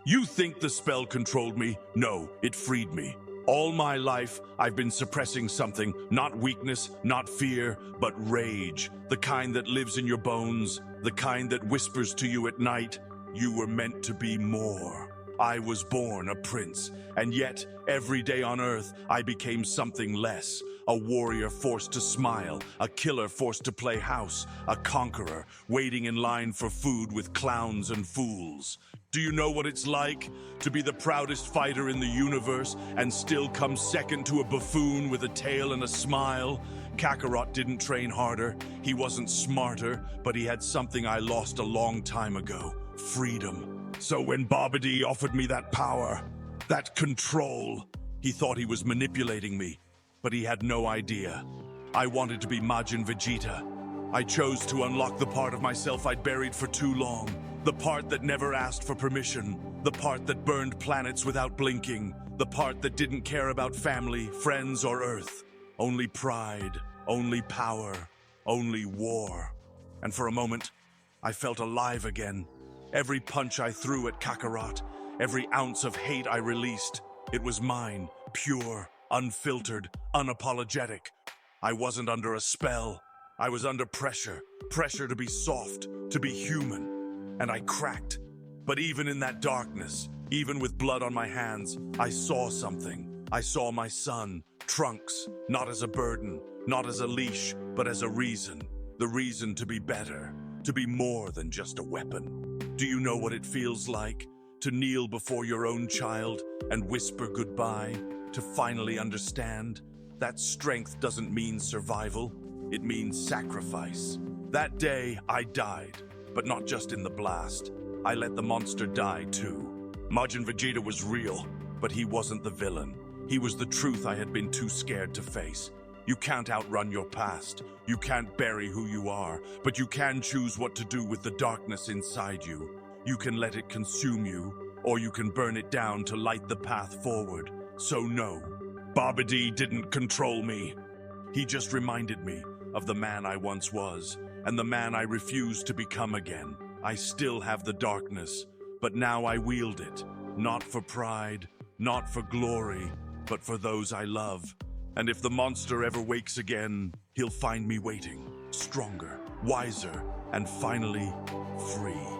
You think the spell controlled me? No, it freed me. All my life, I've been suppressing something, not weakness, not fear, but rage. The kind that lives in your bones, the kind that whispers to you at night, you were meant to be more. I was born a prince, and yet, every day on Earth, I became something less. A warrior forced to smile, a killer forced to play house, a conqueror waiting in line for food with clowns and fools. Do you know what it's like to be the proudest fighter in the universe and still come second to a buffoon with a tail and a smile? Kakarot didn't train harder, he wasn't smarter, but he had something I lost a long time ago: freedom. So when Babidi offered me that power, that control, he thought he was manipulating me, but he had no idea. I wanted to be Majin Vegeta. I chose to unlock the part of myself I'd buried for too long, the part that never asked for permission, the part that burned planets without blinking, the part that didn't care about family, friends, or Earth. Only pride, only power, only war. And for a moment, I felt alive again. Every punch I threw at Kakarot, every ounce of hate I released, it was mine, pure, unfiltered, unapologetic. I wasn't under a spell. I was under pressure. Pressure to be soft, to be human. And I cracked. But even in that darkness, even with blood on my hands, I saw something. I saw my son, Trunks, not as a burden, not as a leash, but as a reason. The reason to be better, to be more than just a weapon. Do you know what it feels like to kneel before your own child and whisper goodbye, to finally understand that strength doesn't mean survival, it means sacrifice? That day, I died, but not just in the blast. I let the monster die too. Majin Vegeta was real, but he wasn't the villain. He was the truth I had been too scared to face. You can't outrun your past. You can't bury who you are, but you can choose what to do with the darkness inside you. You can let it consume you, or you can burn it down to light the path forward. So no, Babidi didn't control me. He just reminded me of the man I once was, and the man I refused to become again. I still have the darkness, but now I wield it, not for pride, not for glory, but for those I love. And if the monster ever wakes again, he'll find me waiting, stronger, wiser, and finally free.